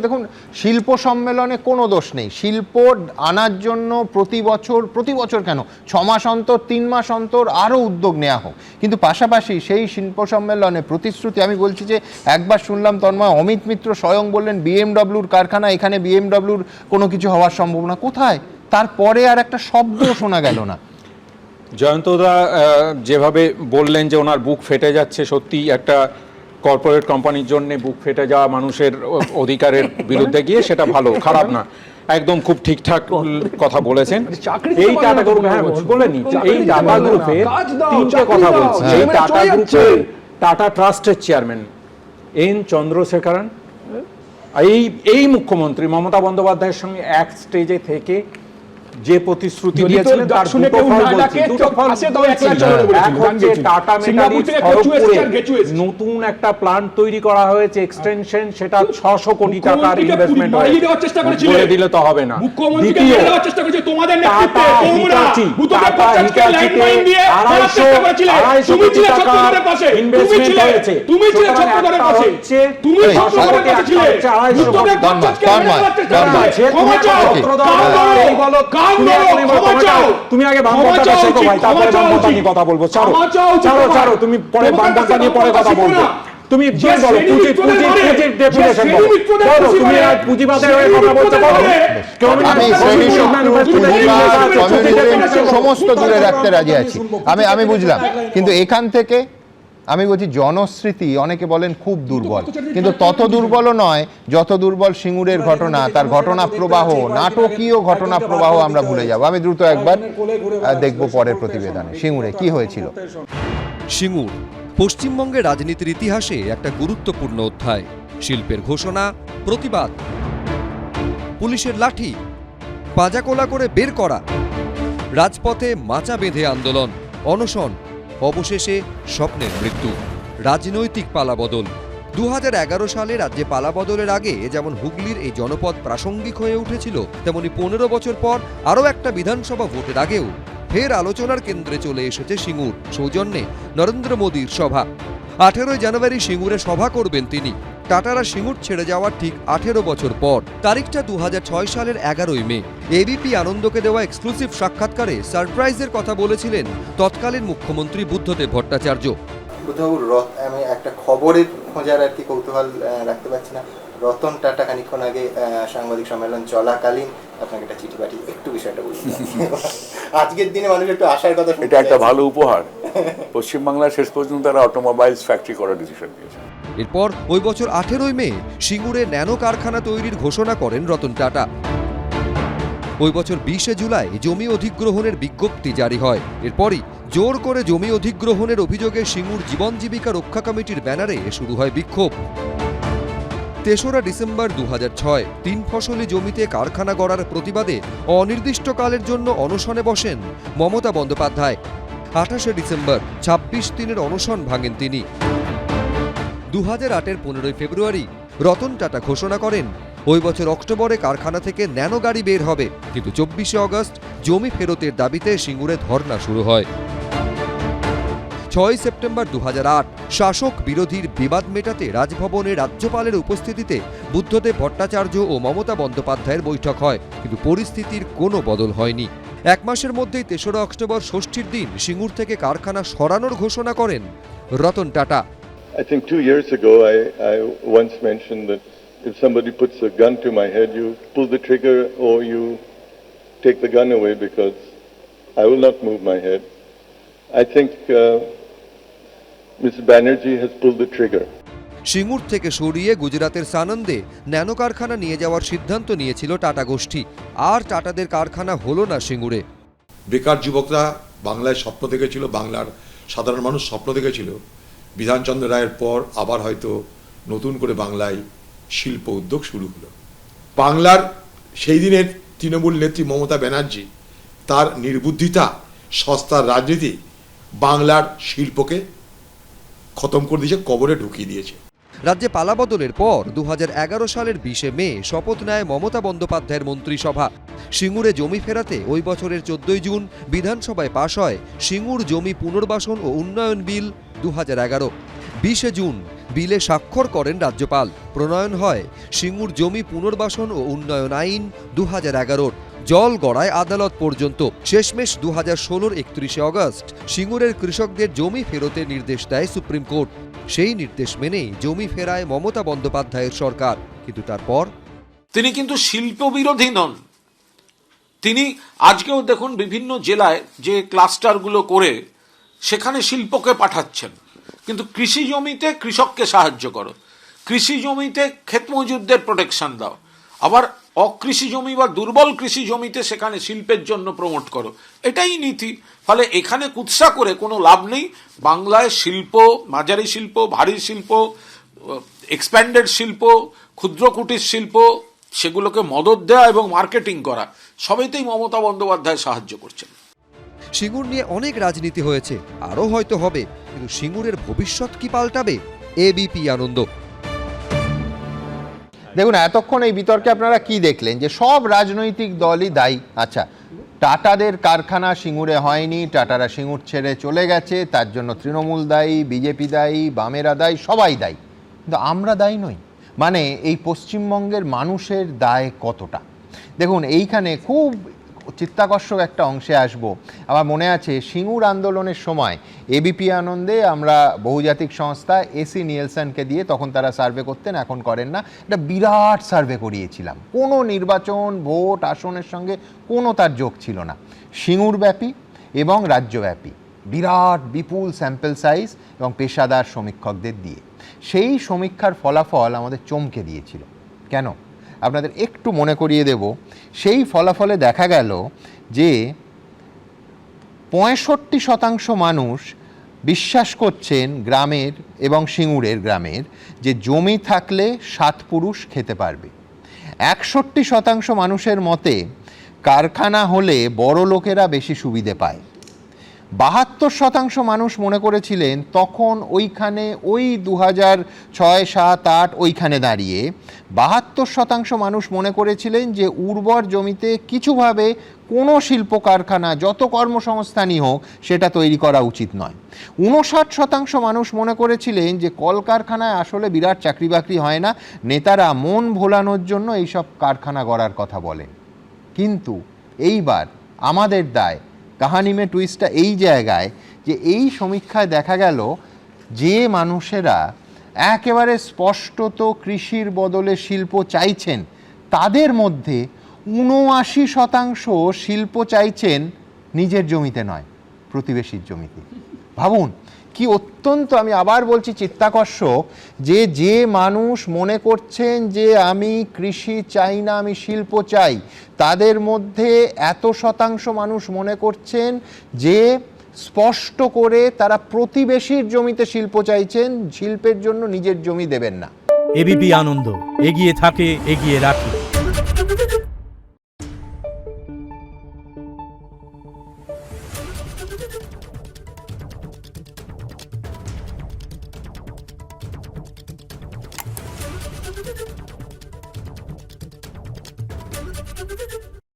দেখুন, শিল্প সম্মেলনে কোনো দোষ নেই। শিল্প আনার জন্য প্রতি বছর কেন 6 মাস অন্তর, 3 মাস অন্তর আরও উদ্যোগ নেওয়া হোক, কিন্তু পাশাপাশি সেই শিল্প সম্মেলনে প্রতিশ্রুতি, আমি বলছি যে একবার শুনলাম তন্ময়, অমিত মিত্র স্বয়ং বললেন বিএমডব্লিউর কারখানা, এখানে বিএমডব্লিউর কোনো কিছু হওয়ার সম্ভাবনা কোথায়? তারপরে আর একটা শব্দও শোনা গেল না। জয়ন্তদা যেভাবে বললেন যে ওনার বুক ফেটে যাচ্ছে, সত্যি একটা কর্পোরেট কোম্পানির জন্য বুক ফেটে যাওয়া মানুষের অধিকারের বিরুদ্ধে গিয়ে সেটা ভালো, খারাপ না, একদম খুব ঠিকঠাক কথা বলেছেন। এই টাটা গ্রুপ, হ্যাঁ বলেনি, এই টাটা গ্রুপের তিনটে কথা বলছি। এই টাটা গ্রুপের টাটা ট্রাস্টের চেয়ারম্যান এন চন্দ্রশেখরন, এই মুখ্যমন্ত্রী মমতা বন্দ্যোপাধ্যায়ের সঙ্গে এক স্টেজে থেকে যে প্রতিশ্রুতি দিয়েছিলেন তার দুটো ফল বলছি, দুটো ফল এক হচ্ছে টাটা মেটারিজ খড়গপুরে নতুন একটা প্ল্যান্ট তৈরি করা হয়েছে, এক্সটেনশন, সেটা 600 কোটি টাকার ইনভেস্টমেন্ট হয়েছে, বলে দিলে তো হবে না। দ্বিতীয়, টাটা হিটাচিতে 250 কোটি টাকার ইনভেস্টমেন্ট হয়েছে, সুতরাং হচ্ছে 600 কোটি, একটা হচ্ছে 250 কোটি। তুমি আগে বামপন্থা শেখো ভাই, তারপরে বামপন্থা নিয়ে কথা বলবো। ছাড়ো, তুমি পরে বামপন্থা নিয়ে পরে কথা বলবো। তুমি বলো পুঁজির ডেফিনেশন বলো, তুমি আজ পুঁজিবাদের হয়ে কথা বলছো, বলো। সমস্ত দূরে রাখতে রাজি আছি, আমি বুঝলাম, কিন্তু এখান থেকে আমি বলছি জনস্মৃতি অনেকে বলেন খুব দুর্বল, কিন্তু তত দুর্বলও নয় যত দুর্বল সিঙ্গুরের ঘটনা, তার ঘটনা প্রবাহ, নাটকীয় ঘটনা প্রবাহ আমরা ভুলে যাব। আমি দ্রুত একবার দেখব পরের প্রতিবেদনে সিঙ্গুরে কি হয়েছিল। সিঙ্গুর পশ্চিমবঙ্গের রাজনীতির ইতিহাসে একটা গুরুত্বপূর্ণ অধ্যায়। শিল্পের ঘোষণা, প্রতিবাদ, পুলিশের লাঠি, পাঁজাকোলা করে বের করা, রাজপথে মাচা বেঁধে আন্দোলন, অনশন, অবশেষে স্বপ্নের মৃত্যু, রাজনৈতিক পালাবদল। 2011 সালে রাজ্যে পালাবদলের আগে যেমন হুগলির এই জনপদ প্রাসঙ্গিক হয়ে উঠেছিল, তেমনি 15 বছর পর আরও একটা বিধানসভা ভোটের আগেও ফের আলোচনার কেন্দ্রে চলে এসেছে সিঙ্গুর। সৌজন্যে নরেন্দ্র মোদীর সভা। 18 জানুয়ারি সিঙ্গুরে সভা করবেন তিনি। টাটারা সিঙ্গুর ছেড়ে যাওয়ার ঠিক 18 বছর পর, তারিখটা 2006 সালের 11 মে। এবিপি আনন্দকে দেওয়া এক্সক্লুসিভ সাক্ষাৎকারে সারপ্রাইজের কথা বলেছিলেন তৎকালীন মুখ্যমন্ত্রী বুদ্ধদেব ভট্টাচার্য। আমি একটা খবরের খোঁজার আর কি কৌতূহল রাখতে পারছি না। রতন টাটা খানিকক্ষণ আগে সাংবাদিক সম্মেলন চলাকালীন আপনাকে একটা চিঠি পাঠিয়ে একটু বিষয়টা বলুন। আজকের দিনে মানুষ একটু আশার কথা, এটা একটা ভালো উপহার। পশ্চিমবাংলার শেষ পর্যন্ত তারা অটোমোবাইলস ফ্যাক্টরি করার ডিসিশন নিয়েছে। এরপর ওই বছর 18 মে সিঙ্গুরে ন্যানো কারখানা তৈরির ঘোষণা করেন রতন টাটা। ওই বছর 20 জুলাই জমি অধিগ্রহণের বিজ্ঞপ্তি জারি হয়। এরপরই জোর করে জমি অধিগ্রহণের অভিযোগে সিঙ্গুর জীবন জীবিকা রক্ষা কমিটির ব্যানারে শুরু হয় বিক্ষোভ। 3রা ডিসেম্বর 2006 3 ফসলি জমিতে কারখানা গড়ার প্রতিবাদে অনির্দিষ্টকালের জন্য অনশনে বসেন মমতা বন্দ্যোপাধ্যায়। 28 ডিসেম্বর 26 দিনের অনশন ভাঙেন তিনি। 2008-এর 15 ফেব্রুয়ারি রতন টাটা ঘোষণা করেন ওই বছর অক্টোবরে কারখানা থেকে ন্যানো গাড়ি বের হবে, কিন্তু 24 আগস্ট জমি ফেরতের দাবিতে সিঙ্গুরে ধর্ণা শুরু হয়। 6 সেপ্টেম্বর 2008 শাসক বিরোধীর বিবাদ মেটাতে রাজভবনে রাজ্যপালের উপস্থিতিতে বুদ্ধদেব ভট্টাচার্য ও মমতা বন্দ্যোপাধ্যায়ের বৈঠক হয়, কিন্তু পরিস্থিতির কোনো বদল হয়নি। 1 মাসের মধ্যেই 3রা অক্টোবর ষষ্ঠীর দিন সিঙ্গুর থেকে কারখানা সরানোর ঘোষণা করেন Ratan Tata. I think 2 years ago I once mentioned that if somebody puts a gun to my head, you pull the trigger or you take the gun away, because I will not move my head. I think Mr. Banerjee has pulled the trigger. Singur থেকে সরিয়ে গুজরাতের সানন্দে nano কারখানা নিয়ে যাওয়ার সিদ্ধান্ত নিয়েছিল tata গোষ্ঠী। আর টাটাদের কারখানা হলো না সিঙ্গুরে। বেকার যুবকরা বাংলায় স্বপ্ন দেখেছিল, বাংলার সাধারণ মানুষ স্বপ্ন দেখেছিল বিধানচন্দ্র রায়ের পর আবার হয়তো নতুন করে বাংলায় শিল্প উদ্যোগ শুরু হলো। বাংলার সেই দিনের তৃণমূল নেত্রী মমতা ব্যানার্জি তার নির্বুদ্ধিতা, সস্তার রাজনীতি বাংলার শিল্পকে খতম করে দিয়েছে, কবরে ঢুকিয়ে দিয়েছে। রাজ্যে পালাবদলের পর 2011 সালের 20 মে শপথ নেয় মমতা বন্দ্যোপাধ্যায়ের মন্ত্রিসভা। সিঙ্গুরে জমি ফেরাতে ওই বছরের 14 জুন বিধানসভায় পাশ হয় সিঙ্গুর জমি পুনর্বাসন ও উন্নয়ন বিল 2011। 20 জুন বিলে স্বাক্ষর করেন রাজ্যপাল। প্রণয়ন হয় সিঙ্গুর জমি পুনর্বাসন ও উন্নয়ন আইন 2011। জল গড়ায় আদালত পর্যন্ত। শেষমেশ 2016-র 31শে অগস্ট সিঙ্গুরের কৃষকদের জমি ফেরতের নির্দেশ দেয় সুপ্রিম কোর্ট। সেই নির্দেশ মেনেই জমি ফেরায় মমতা বন্দ্যোপাধ্যায়ের সরকার। কিন্তু তারপর তিনি কিন্তু শিল্প বিরোধী নন। তিনি আজকেও দেখুন বিভিন্ন জেলায় যে ক্লাস্টারগুলো করে সেখানে শিল্পকে পাঠাচ্ছেন, কিন্তু কৃষি জমিতে কৃষককে সাহায্য করো, কৃষি জমিতে ক্ষেত মজুরদের প্রোটেকশন দাও, আবার অকৃষি জমি বা দুর্বল কৃষি জমিতে সেখানে শিল্পের জন্য প্রমোট করো, এটাই নীতি। ফলে এখানে কুৎসা করে কোনো লাভ নেই। বাংলায় শিল্প, মাঝারি শিল্প, ভারী শিল্প, এক্সপ্যান্ডেড শিল্প, ক্ষুদ্র কুটির শিল্প, সেগুলোকে মদত দেওয়া এবং মার্কেটিং করা, সবাইতেই মমতা বন্দ্যোপাধ্যায় সাহায্য করছেন। সিঙ্গুর নিয়ে অনেক রাজনীতি হয়েছে, আরও হয়তো হবে, কিন্তু সিঙ্গুরের ভবিষ্যৎ কি পাল্টাবে? এবিপি আনন্দ। দেখুন, এতক্ষণ এই বিতর্কে আপনারা কি দেখলেন যে সব রাজনৈতিক দলই দায়ী। আচ্ছা, টাটাদের কারখানা সিঙ্গুরে হয়নি, টাটারা সিঙ্গুর ছেড়ে চলে গেছে, তার জন্য তৃণমূল দায়ী, বিজেপি দায়ী, বামেরা দায়ী, সবাই দায়ী। কিন্তু আমরা দায়ী নই। মানে এই পশ্চিমবঙ্গের মানুষের দায় কতটা? দেখুন, এইখানে খুব চিত্তাকর্ষক একটা অংশে আসব। আমার মনে আছে সিঙ্গুর আন্দোলনের সময় এবিপি আনন্দে আমরা বহুজাতিক সংস্থা এসি নিয়েলসনকে দিয়ে, তখন তারা সার্ভে করতেন, এখন করেন না, একটা বিরাট সার্ভে করিয়েছিলাম। কোনো নির্বাচন, ভোট, আসনের সঙ্গে কোনো তার যোগ ছিল না। সিঙ্গুর ব্যাপী এবং রাজ্যব্যাপী বিরাট বিপুল স্যাম্পল সাইজ এবং পেশাদার সমীক্ষকদের দিয়ে। সেই সমীক্ষার ফলাফল আমাদের চমকে দিয়েছিল। কেন? আপনাদের একটু মনে করিয়ে দেব। সেই ফলাফলে দেখা গেল যে 65% মানুষ বিশ্বাস করছেন গ্রামের এবং সিঙ্গুরের গ্রামের যে জমি থাকলে 7 পুরুষ খেতে পারবে। 61% মানুষের মতে কারখানা হলে বড় লোকেরা বেশি সুবিধে পায়। 72% মানুষ মনে করেছিলেন তখন ওইখানে, ওই 2006, 7, 8 ওইখানে দাঁড়িয়ে 72% মানুষ মনে করেছিলেন যে উর্বর জমিতে কিছুভাবে কোনো শিল্প কারখানা, যত কর্মসংস্থানই হোক, সেটা তৈরি করা উচিত নয়। 59% মানুষ মনে করেছিলেন যে কলকারখানায় আসলে বিরাট চাকরি বাকরি হয় না, নেতারা মন ভোলানোর জন্য এইসব কারখানা গড়ার কথা বলেন। কিন্তু এইবার আমাদের দায়, কাহানি মে টুইস্টটা এই জায়গায় যে এই সমীক্ষায় দেখা গেল যে মানুষেরা একেবারে স্পষ্টত কৃষির বদলে শিল্প চাইছেন, তাদের মধ্যে 79% শিল্প চাইছেন নিজের জমিতে নয়, প্রতিবেশীর জমিতে। ভাবুন কি অত্যন্ত, আমি আবার বলছি, চিত্তাকর্ষক যে মানুষ মনে করছেন যে আমি কৃষি চাই না, আমি শিল্প চাই, তাদের মধ্যে এত শতাংশ মানুষ মনে করছেন যে স্পষ্ট করে তারা প্রতিবেশীর জমিতে শিল্প চাইছেন, শিল্পের জন্য নিজের জমি দেবেন না। এবিপি আনন্দ, এগিয়ে থাকে, এগিয়ে রাখে।